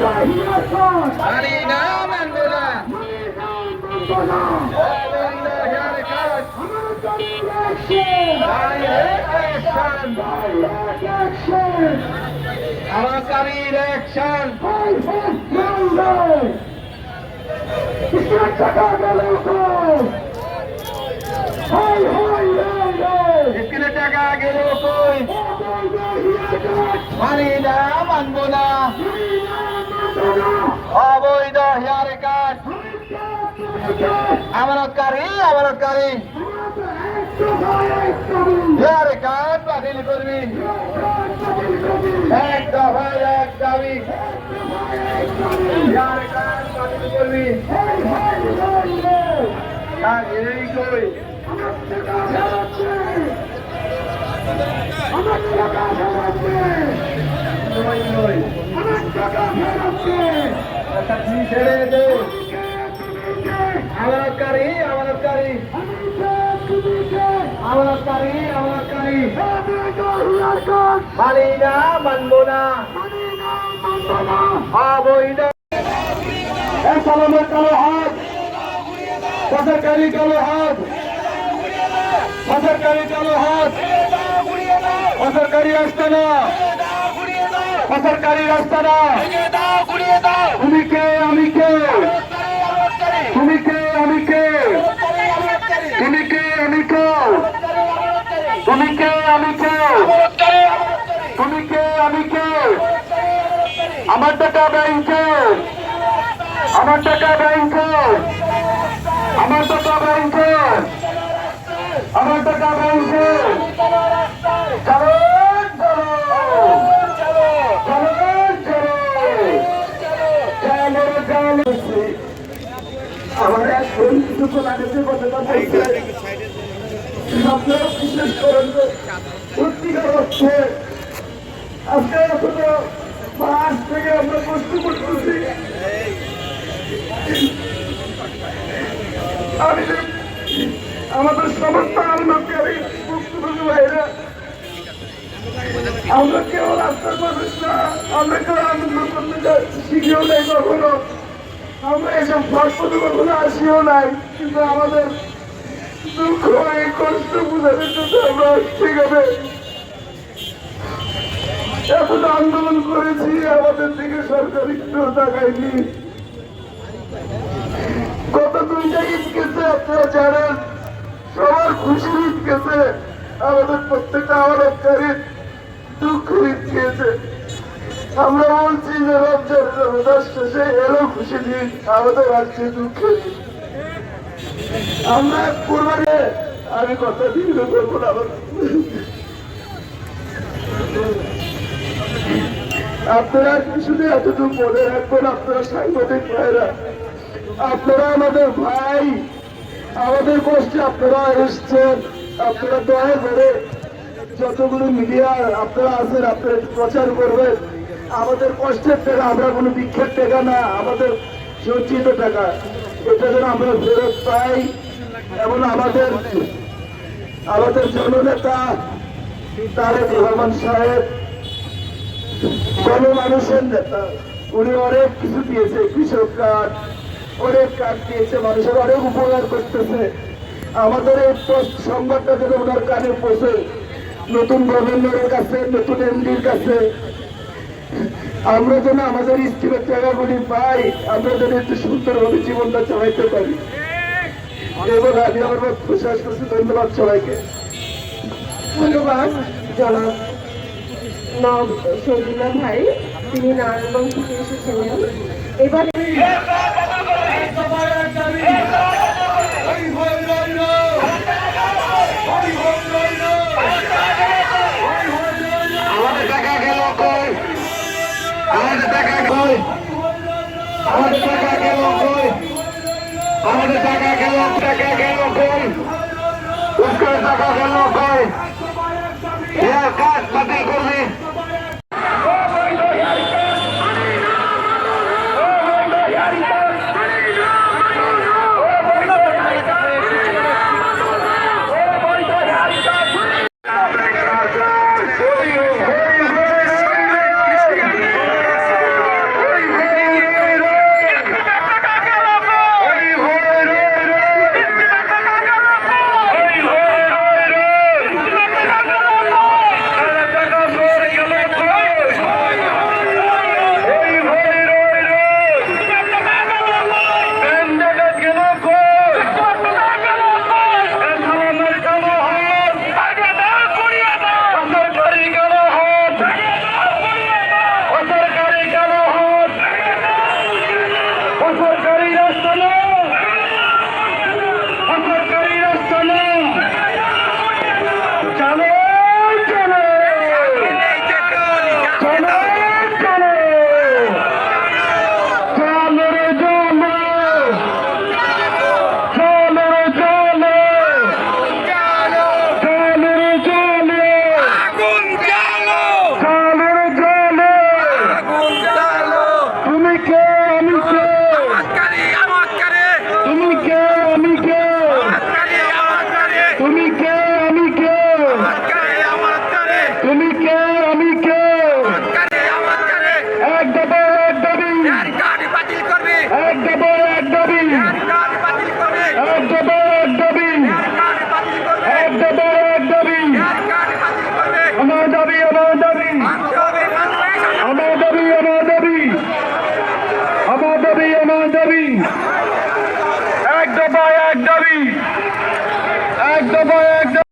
মানি না মানবো না আমাকারীর অ্যাকশন টাকা গেল স্কুলে টাকা গেল কই মানি না মানবো না অবৈধ হেয়ার কাট আমানতকারী হেয়ার কাট বাতিল করবি এক দফায় এক দাবি হেয়ার কাট বাতিল করবি এই কই ছেড়ে দে আমানতকারী মানি না মানবো না অবৈধ সালামের কালো হাত পাচারকারী কালো হাত পাচারকারী রাস্তা না পাচারকারী রাস্তা না তুমি কে আমি কে তুমি কে আমি কে তুমি কে আমি কে তুমি কে আমি কে তুমি কে আমি কে আমার টাকা ব্যাংকে আমার টাকা ব্যাংকে আমার টাকা ব্যাংকে আমার টাকা ব্যাংকে আমার এখন কিছু লাগাতে আপনারা বিশেষ করেন সত্যিকার অর্থে আজকে এখনো মাস থেকে আমরা কষ্ট করতেছি আমাদের সমস্ত আন্দোলনকারী মুক্তিযোদ্ধা ভাইরা আমরা কেউ রাস্তা করবেন না আমরা কেউ আন্দোলন করতে শিখিও নাই কখনো আমরা এসব ফাঁসপতি কখনো আসিও নাই কিন্তু আমাদের দুঃখ এই কষ্ট বুঝানোর জন্য আমরা সেখানে এত আন্দোলন করেছি আমাদের দিকে সরকার একটু তাকায়নি গত 2টা ঈদ গেছে আপনারা জানেন সবার খুশির ঈদ গেছে আমাদের প্রত্যেকটা আমানতকারীর দুঃখ ঈদ গিয়েছে আমরা বলছি যে রমজান শেষে এলো খুশি দিন আমাদের আজকে দুঃখের দিন আমরা কোরবানি আমি কথা দিন করবো না আপনারা শুধু এতটুকু মনে রাখবেন আপনারা সাংবাদিক ভাইরা আপনারা আমাদের ভাই আমাদের কষ্টে আপনারা এসছেন আপনারা দয়া করে যতগুলো মিডিয়া আপনারা আছেন আপনারা প্রচার করবেন আমাদের কষ্টের টাকা আমরা কোনো ভিক্ষার টাকা না আমাদের সঞ্চিত টাকা এটা যেন আমরা ফেরত পাই এবং আমাদের জননেতা তারেক রহমান সাহেব গণমানুষের নেতা উনি অনেক কিছু দিয়েছে কৃষক কার্ড অনেক কার্ড দিয়েছে মানুষের অনেক উপকার করতেছে আমাদের এই সংবাদটা যেন ওনার কানে পৌঁছে নতুন গভর্নরের কাছে নতুন এমডির কাছে আমরা যেন আমাদের স্কিমের টাকাগুলি পাই আমরা যেন একটু সুন্দরভাবে জীবনটা চালাইতে পারি এবং আমি আমার বক্তব্য শেষ করছি ধন্যবাদ সবাইকে ধন্যবাদ জনাব শহীদুল্লাহ ভাই তিনি নারায়ণগঞ্জ থেকে এসেছিলেন এবারে আমাদের টাকা গেল কই আমাদের টাকা কই আমাদের টাকা গেল কই আমাদের টাকা গেল কই টাকা গেল কই কাজ বাতিল